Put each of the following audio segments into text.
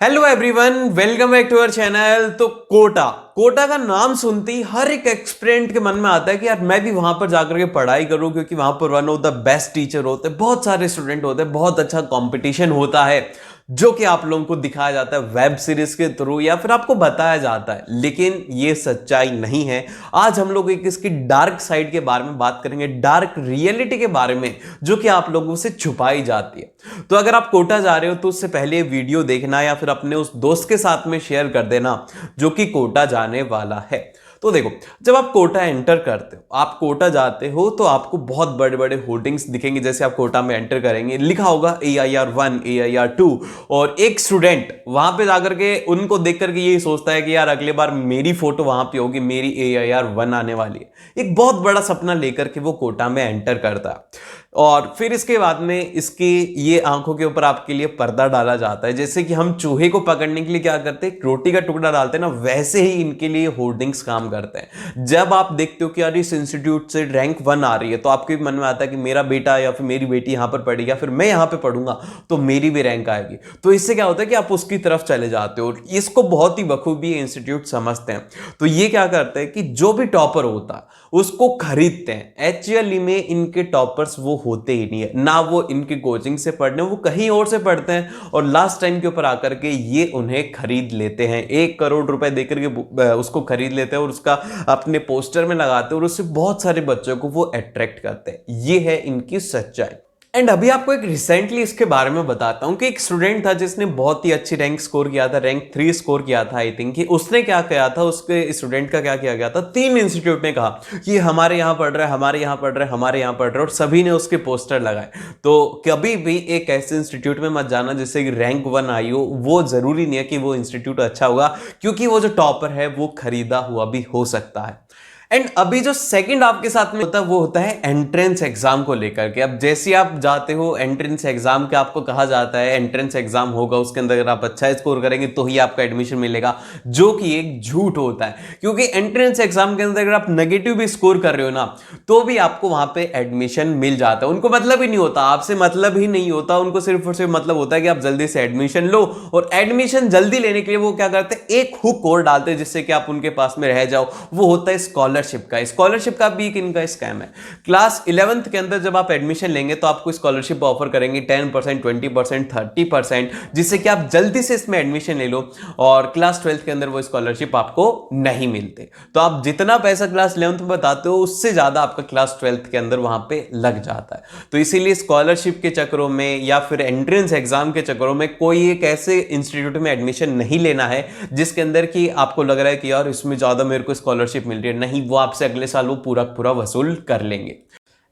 Hello everyone, welcome back to our channel. तो कोटा कोटा का नाम सुनते ही हर एक एक्सपेरेंट के मन में आता है कि यार मैं भी वहां पर जाकर के पढ़ाई करूं, क्योंकि वहां पर one of the best teacher होते हैं, बहुत सारे स्टूडेंट होते हैं, बहुत अच्छा कंपटीशन होता है जो कि आप लोगों को दिखाया जाता है वेब सीरीज के थ्रू या फिर आपको बताया जाता है, लेकिन ये सच्चाई नहीं है। आज हम लोग एक इसकी डार्क साइड के बारे में बात करेंगे, डार्क रियलिटी के बारे में जो कि आप लोगों से छुपाई जाती है। तो अगर आप कोटा जा रहे हो तो उससे पहले वीडियो देखना या फिर अपने उस दोस्त के साथ में शेयर कर देना जो कि कोटा जाने वाला है। तो देखो, जब आप कोटा एंटर करते हो, आप कोटा जाते हो तो आपको बहुत बड़े बड़े होर्डिंग्स दिखेंगे। जैसे आप कोटा में एंटर करेंगे, लिखा होगा AIR1 AIR2, और एक स्टूडेंट वहां पे जाकर के उनको देख करके यही सोचता है कि यार अगले बार मेरी फोटो वहां पे होगी, मेरी AIR1 आने वाली है। एक बहुत बड़ा सपना लेकर के वो कोटा में एंटर करता है, और फिर इसके बाद में इसकी ये आंखों के ऊपर आपके लिए पर्दा डाला जाता है। जैसे कि हम चूहे को पकड़ने के लिए क्या करते हैं, रोटी का टुकड़ा डालते हैं ना, वैसे ही इनके लिए होर्डिंग्स काम करते हैं। जब आप देखते हो कि यार इस इंस्टीट्यूट से रैंक 1 आ रही है, तो आपके मन में आता है कि मेरा बेटा या फिर मेरी बेटी यहां पर पढ़ेगी, या फिर मैं यहां पर पढ़ूंगा तो मेरी भी रैंक आएगी। तो इससे क्या होता है कि आप उसकी तरफ चले जाते हो। इसको बहुत ही बखूबी इंस्टीट्यूट समझते हैं। तो ये क्या करते हैं कि जो भी टॉपर होता है उसको खरीदते हैं। एक्चुअली में इनके टॉपर्स वो होते ही नहीं है, ना वो इनकी कोचिंग से पढ़ने, वो कहीं और से पढ़ते हैं, और लास्ट टाइम के ऊपर आकर के ये उन्हें खरीद लेते हैं। 1 करोड़ रुपए देकर के उसको खरीद लेते हैं और उसका अपने पोस्टर में लगाते हैं, और उससे बहुत सारे बच्चों को वो अट्रैक्ट करते हैं। ये है इनकी सच्चाई। एंड अभी आपको एक रिसेंटली इसके बारे में बताता हूं कि एक स्टूडेंट था जिसने बहुत ही अच्छी रैंक स्कोर किया था, रैंक 3 स्कोर किया था आई थिंक। कि उसने क्या किया था, उसके स्टूडेंट का क्या किया गया था, 3 इंस्टीट्यूट ने कहा कि हमारे यहां पढ़ रहे हैं, हमारे यहां पढ़ रहे हैं, हमारे यहां पढ़ रहे हैं, और सभी ने उसके पोस्टर लगाए। तो कभी भी एक ऐसे इंस्टीट्यूट में मत जाना जिससे कि रैंक 1 आई हो। वो जरूरी नहीं है कि वो इंस्टीट्यूट अच्छा होगा, क्योंकि वो जो टॉपर है वो खरीदा हुआ भी हो सकता है। एंड अभी जो सेकंड आपके साथ में होता है वो होता है एंट्रेंस एग्जाम को लेकर के। अब जैसे आप जाते हो एंट्रेंस एग्जाम के, आपको कहा जाता है एंट्रेंस एग्जाम होगा, उसके अंदर अगर आप अच्छा स्कोर करेंगे तो ही आपका एडमिशन मिलेगा, जो कि एक झूठ होता है। क्योंकि एंट्रेंस एग्जाम के अंदर अगर आप नेगेटिव भी स्कोर कर रहे हो ना, तो भी आपको वहां पे एडमिशन मिल जाता है। उनको मतलब ही नहीं होता, आपसे मतलब ही नहीं होता, उनको सिर्फ और सिर्फ मतलब होता है कि आप जल्दी से एडमिशन लो। और एडमिशन जल्दी लेने के लिए वो क्या करते हैं, एक हुक और डालते हैं जिससे कि आप उनके पास में रह जाओ। वो होता है स्कॉलरशिप का भी एक इनका स्कैम है। क्लास 11th के अंदर जब आप एडमिशन लेंगे तो आपको स्कॉलरशिप ऑफर करेंगे 10%, 20%, 30%, जिससे कि आप जल्दी से इसमें एडमिशन ले लो। और क्लास 12th के अंदर वो स्कॉलरशिप आपको नहीं मिलते। तो आप जितना पैसा क्लास 11th में बताते हो, उससे ज्यादा आपका क्लास 12th के अंदर वहां पे लग जाता है। तो इसीलिए स्कॉलरशिप के चक्करों में या फिर एंट्रेंस एग्जाम के चक्करों में कोई एक ऐसे इंस्टीट्यूट में एडमिशन नहीं लेना है जिसके अंदर कि आपको लग रहा है कि यार इसमें ज्यादा मेरे को स्कॉलरशिप मिल रही है। नहीं, वो आपसे अगले साल वो पूरा पूरा वसूल कर लेंगे।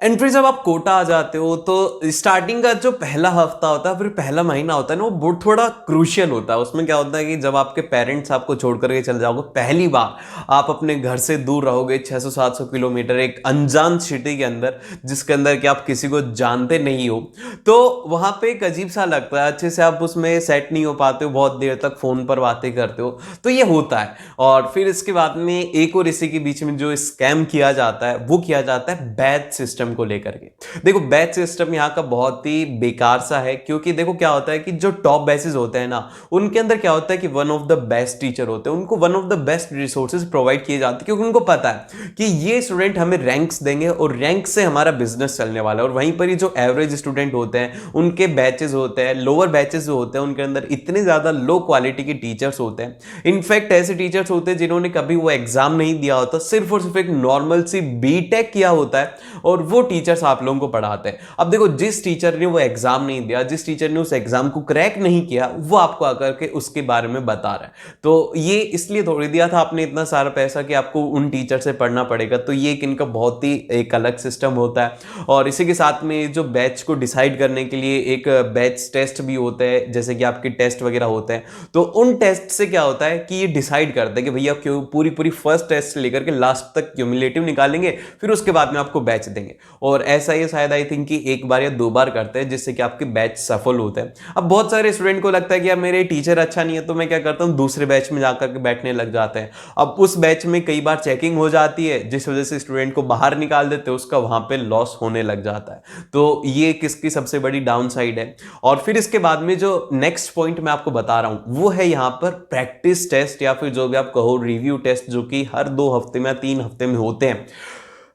एंड फिर जब आप कोटा आ जाते हो तो स्टार्टिंग का जो पहला हफ्ता होता है, फिर पहला महीना होता है ना, वो बहुत थोड़ा क्रूशियल होता है। उसमें क्या होता है कि जब आपके पेरेंट्स आपको छोड़ करके चले जाओगे, पहली बार आप अपने घर से दूर रहोगे 600-700 किलोमीटर एक अनजान सिटी के अंदर, जिसके अंदर कि आप किसी को जानते नहीं हो, तो वहां पे एक अजीब सा लगता है। अच्छे से आप उसमें सेट नहीं हो पाते हो, बहुत देर तक फोन पर बातें करते हो, तो ये होता है। और फिर इसके बाद में एक और इसी के बीच में जो स्कैम किया जाता है वो किया जाता है बैच सिस्टम को लेकर के। देखो, बैच सिस्टम यहाँ का बहुत ही बेकार सा है, क्योंकि देखो क्या होता है कि जो टॉप बैचेस होते हैं ना, उनके अंदर क्या होता है कि one of the best teacher होते हैं, उनको one of the best resources provide किए जाते हैं, क्योंकि उनको पता है कि ये स्टूडेंट हमें रैंक्स देंगे और रैंक से हमारा बिजनेस चलने वाला है। और वहीं पर ही जो एवरेज स्टूडेंट होते हैं उनके बैचेस होते हैं, लोअर बैचेस जो होते हैं, उनके अंदर इतने ज्यादा लो क्वालिटी के टीचर्स होते हैं। इनफैक्ट ऐसे टीचर्स होते हैं जिन्होंने कभी वो एग्जाम नहीं दिया होता, सिर्फ और सिर्फ एक नॉर्मल सी बीटेक किया होता है, और वो टीचर्स आप लोगों को पढ़ाते हैं। अब देखो, जिस टीचर ने वो एग्जाम नहीं दिया, जिस टीचर ने उस एग्जाम को क्रैक नहीं किया, वो आपको आकर के उसके बारे में बता रहा है। तो ये इसलिए थोड़ी दिया था आपने इतना सारा पैसा कि आपको उन टीचर से पढ़ना पड़ेगा। तो ये एक इनका बहुत ही एक अलग सिस्टम होता है। और इसी के साथ में जो बैच को डिसाइड करने के लिए एक बैच टेस्ट भी होता है, जैसे कि आपके टेस्ट वगैरह होते हैं। तो उन टेस्ट से क्या होता है कि ये डिसाइड करता है कि भैया क्यों पूरी पूरी फर्स्ट टेस्ट से लेकर के लास्ट तक क्यूमुलेटिव निकालेंगे, फिर उसके बाद में आपको बैच देंगे। और ऐसा ये शायद आई थिंक कि एक बार या 2 बार करते हैं, जिससे कि आपके बैच सफल होते हैं। अब बहुत सारे स्टूडेंट को लगता है कि यार मेरे टीचर अच्छा नहीं है, तो मैं क्या करता हूँ दूसरे बैच में जाकर के बैठने लग जाते हैं। अब उस बैच में कई बार चेकिंग हो जाती है, जिस वजह से स्टूडेंट को बाहर निकाल देते हैं, उसका वहां पे लॉस होने लग जाता है। तो ये किसकी सबसे बड़ी डाउन साइड है। और फिर इसके बाद में जो नेक्स्ट पॉइंट मैं आपको बता रहा हूं वो है यहां पर प्रैक्टिस टेस्ट, या फिर जो भी आप कहो रिव्यू टेस्ट, जो कि हर 2 हफ्ते में या 3 हफ्ते में होते हैं।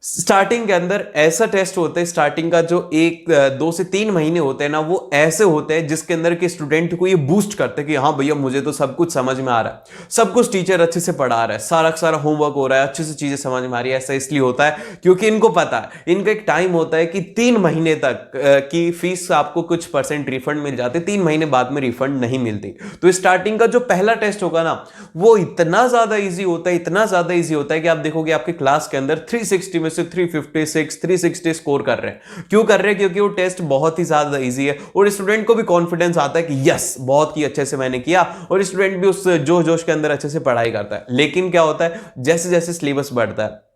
स्टार्टिंग के अंदर ऐसा टेस्ट होता है, स्टार्टिंग का जो 2 से 3 महीने होते हैं ना, वो ऐसे होते हैं जिसके अंदर के स्टूडेंट को ये बूस्ट करते हैं कि हाँ भैया मुझे तो सब कुछ समझ में आ रहा है, सब कुछ टीचर अच्छे से पढ़ा रहा है, सारा सारा होमवर्क हो रहा है, अच्छे से चीजें समझ में आ रही है। ऐसा इसलिए होता है क्योंकि इनको पता है, इनका एक टाइम होता है कि 3 महीने तक की फीस आपको कुछ परसेंट रिफंड मिल जाते, 3 महीने बाद में रिफंड नहीं मिलती। तो स्टार्टिंग का जो पहला टेस्ट होगा ना, वो इतना ज्यादा ईजी होता है, इतना ज्यादा ईजी होता है कि आप देखोगे आपके क्लास के अंदर 360 में से 356 360 स्कोर कर रहे हैं। क्यों कर रहे हैं? क्योंकि वो टेस्ट बहुत ही ज्यादा इजी है और स्टूडेंट को भी कॉन्फिडेंस आता है कि यस बहुत ही अच्छे से मैंने किया, और स्टूडेंट भी उस जोश के अंदर अच्छे से पढ़ाई करता है। लेकिन क्या होता है, जैसे जैसे सिलेबस बढ़ता है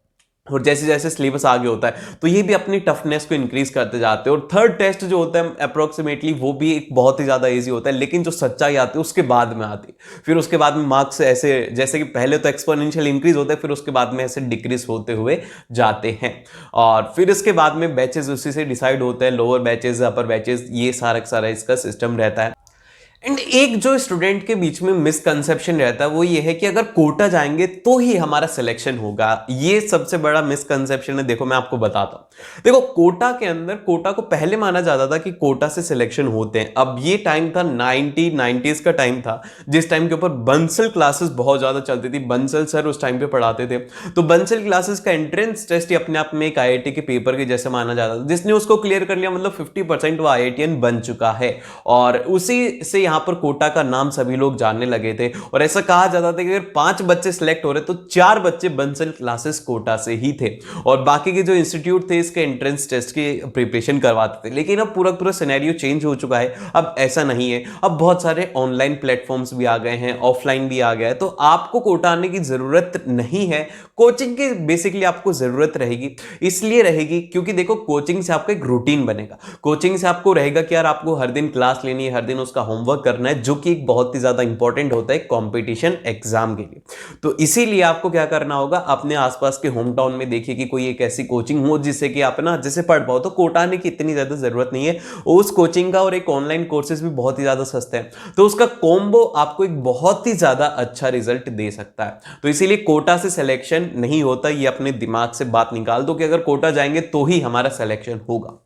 और जैसे जैसे सिलेबस आगे होता है, तो ये भी अपनी टफनेस को इंक्रीज करते जाते हैं। और थर्ड टेस्ट जो होता है अप्रोक्सीमेटली, वो भी एक बहुत ही ज्यादा इजी होता है, लेकिन जो सच्चाई आती है उसके बाद में आती है। फिर उसके बाद में मार्क्स ऐसे, जैसे कि पहले तो एक्सपोनेंशियल इंक्रीज होते हैं, फिर उसके बाद में ऐसे डिक्रीज होते हुए जाते हैं। और फिर इसके बाद में बैचेस उसी से डिसाइड होते हैं, लोअर बैचेस, अपर बैचेस, ये सारा इसका सिस्टम रहता है। एंड एक जो स्टूडेंट के बीच में मिसकंसेप्शन रहता है वो ये है कि अगर कोटा जाएंगे तो ही हमारा सिलेक्शन होगा। ये सबसे बड़ा मिसकंसेप्शन है। देखो मैं आपको बताता हूं, देखो कोटा के अंदर, कोटा को पहले माना जाता था कि कोटा से सिलेक्शन होते हैं। अब ये टाइम था 90s का टाइम था, जिस टाइम के ऊपर बंसल क्लासेस बहुत ज्यादा चलती थी। बंसल सर उस टाइम पे पढ़ाते थे, तो बंसल क्लासेस का एंट्रेंस टेस्ट ही अपने आप में एक IIT के पेपर के जैसे माना जाता था। जिसने उसको क्लियर कर लिया मतलब 50% वो IITian बन चुका है, और उसी से यहां पर कोटा का नाम सभी लोग जानने लगे थे। और ऐसा कहा जाता था कि अगर 5 बच्चे सिलेक्ट हो रहे तो 4 बच्चे बंसल क्लासेस कोटा से ही थे, और बाकी के जो इंस्टीट्यूट थे इसके एंट्रेंस टेस्ट की प्रिपरेशन करवाते थे। लेकिन अब पूरा सिनेरियो चेंज हो चुका है। अब ऐसा नहीं है, अब बहुत सारे ऑनलाइन प्लेटफॉर्म्स भी आ गए हैं, ऑफलाइन भी आ गया है, तो आपको कोटा आने की जरूरत नहीं है। कोचिंग की बेसिकली आपको जरूरत रहेगी, इसलिए रहेगी क्योंकि देखो कोचिंग से आपका एक रूटीन बनेगा। कोचिंग से आपको रहेगा कि यार आपको हर दिन क्लास लेनी है, हर दिन उसका होमवर्क करना है, जो कि एक बहुत ही ज्यादा इंपॉर्टेंट होता है कंपटीशन एग्जाम के लिए। तो इसीलिए आपको क्या करना होगा, अपने आसपास के होम टाउन में देखिए कि कोई एक ऐसी कोचिंग हो जिससे कि आप ना जैसे पढ़ पाओ। तो कोटा आने की इतनी ज्यादा जरूरत नहीं है, उस कोचिंग का और एक ऑनलाइन कोर्सेज भी बहुत ही ज्यादा सस्ते हैं, तो उसका कॉम्बो आपको एक बहुत ही ज्यादा अच्छा रिजल्ट दे सकता है। तो इसीलिए कोटा से सिलेक्शन नहीं होता, ये अपने दिमाग से बात निकाल दो कि अगर कोटा जाएंगे तो ही हमारा सिलेक्शन होगा।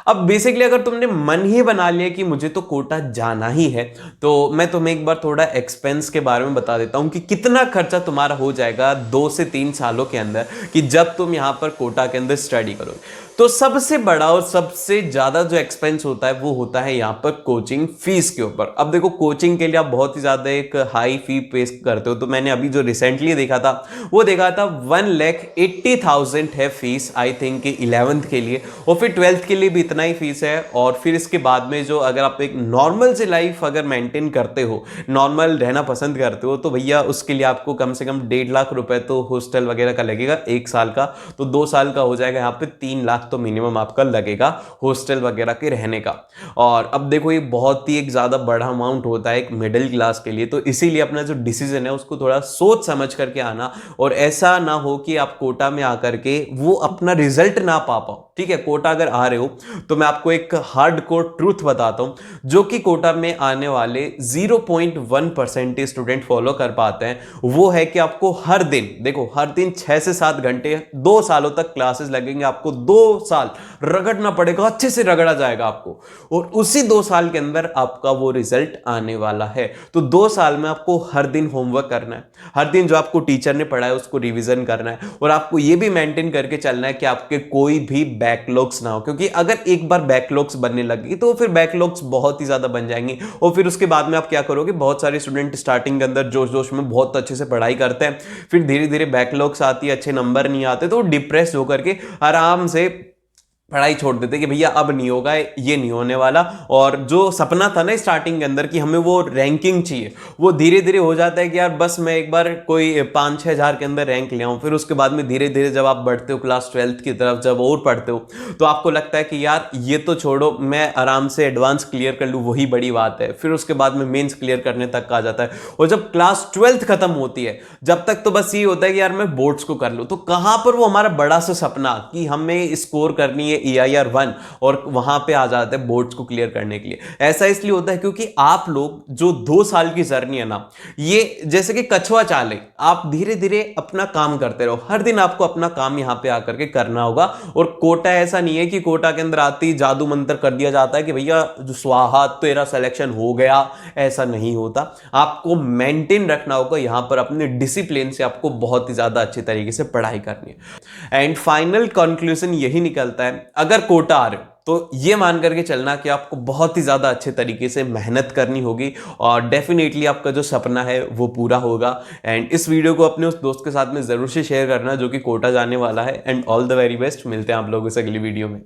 अब बेसिकली अगर तुमने मन ही बना लिया कि मुझे तो कोटा जाना ही है, तो मैं तुम्हें एक बार थोड़ा एक्सपेंस के बारे में बता देता हूं कि कितना खर्चा तुम्हारा हो जाएगा 2 से 3 सालों के अंदर, कि जब तुम यहां पर कोटा के अंदर स्टडी करोगे। तो सबसे बड़ा और सबसे ज्यादा जो एक्सपेंस होता है वो होता है यहां पर कोचिंग फीस के ऊपर। अब देखो कोचिंग के लिए आप बहुत ही ज्यादा एक हाई फी पे करते हो, तो मैंने अभी जो रिसेंटली देखा था वो देखा था 1,80,000 है फीस, आई थिंक 11th के लिए, और फिर 12th के लिए भी इतना ही फीस है। और फिर इसके बाद में जो अगर आप एक नॉर्मल से लाइफ अगर मेंटेन करते हो, नॉर्मल रहना पसंद करते हो, तो भैया उसके लिए आपको कम से कम 1.5 लाख रुपए तो हॉस्टल वगैरह का लगेगा 1 साल का। तो 2 साल का हो जाएगा, यहाँ पे 3 लाख तो मिनिमम आपका लगेगा हॉस्टल वगैरह के रहने का। और अब देखो ये बहुत ही एक ज्यादा बड़ा अमाउंट होता है एक मिडिल क्लास के लिए, तो इसीलिए अपना जो डिसीजन है उसको थोड़ा सोच समझ करके आना, और ऐसा ना हो कि आप कोटा में आकर के वो अपना रिजल्ट ना पा पाओ। ठीक है, कोटा अगर आ रहे हो तो मैं आपको एक हार्डकोर ट्रूथ बताता हूं, जो कि कोटा में आने वाले 0.1% स्टूडेंट फॉलो कर पाते हैं। वो है कि आपको हर दिन, देखो हर दिन 6 से 7 घंटे 2 सालों तक क्लासेस लगेंगे, आपको 2 साल रगड़ना पड़ेगा, अच्छे से रगड़ा जाएगा आपको, और उसी 2 साल के अंदर आपका वो रिजल्ट आने वाला है। तो 2 साल में आपको हर दिन होमवर्क करना है, हर दिन जो आपको टीचर ने पढ़ाया उसको रिवीजन करना है, और आपको ये भी मेंटेन करके चलना है कि आपके कोई भी बैकलॉग्स ना हो, क्योंकि अगर एक बार बैकलॉग्स बनने लगी तो फिर बैकलॉग्स बहुत ही ज्यादा बन जाएंगी। और फिर उसके बाद में आप क्या करोगे, बहुत सारे स्टूडेंट स्टार्टिंग के अंदर जोश जोश में बहुत अच्छे से पढ़ाई करते हैं, फिर धीरे धीरे बैकलॉग्स आती है, अच्छे नंबर नहीं आते, तो डिप्रेस होकर के आराम से पढ़ाई छोड़ देते कि भैया अब नहीं होगा, ये नहीं होने वाला। और जो सपना था ना स्टार्टिंग के अंदर कि हमें वो रैंकिंग चाहिए, वो धीरे धीरे हो जाता है कि यार बस मैं एक बार कोई 5-6 हज़ार के अंदर रैंक ले आऊं। फिर उसके बाद में धीरे धीरे जब आप बढ़ते हो क्लास 12th की तरफ, जब और पढ़ते हो, तो आपको लगता है कि यार ये तो छोड़ो, मैं आराम से एडवांस क्लियर कर लूँ, वही बड़ी बात है। फिर उसके बाद में मेंस क्लियर करने तक आ जाता है। और जब क्लास 12th खत्म होती है, जब तक तो बस ये होता है कि यार मैं बोर्ड्स को कर लूँ। तो कहां पर वो हमारा बड़ा सा सपना कि हमें स्कोर करनी है EIR 1, और वहां पे आ जाते हैं बोर्ड्स को क्लियर करने के लिए। ऐसा इसलिए होता है क्योंकि आप लोग जो 2 साल की जर्नी है ना, ये जैसे कि कछुआ चाल है। आप धीरे धीरे अपना काम करते रहो, हर दिन आपको अपना काम यहां पे आकर के करना होगा। और कोटा ऐसा नहीं है कि कोटा के अंदर आते ही जादू मंत्र कर दिया जाता है कि भैया जो स्वाहा तेरा सिलेक्शन हो गया। ऐसा नहीं होता, आपको मेंटेन रखना होगा यहां पर अपने डिसिप्लिन से। आपको बहुत ही ज्यादा अच्छे तरीके से पढ़ाई करनी है। एंड फाइनल कंक्लूजन यही निकलता है, अगर कोटा आ रहे हो तो ये मान करके चलना कि आपको बहुत ही ज़्यादा अच्छे तरीके से मेहनत करनी होगी, और डेफिनेटली आपका जो सपना है वो पूरा होगा। एंड इस वीडियो को अपने उस दोस्त के साथ में ज़रूर से शेयर करना जो कि कोटा जाने वाला है। And all the very best, मिलते हैं आप लोगों से अगली वीडियो में।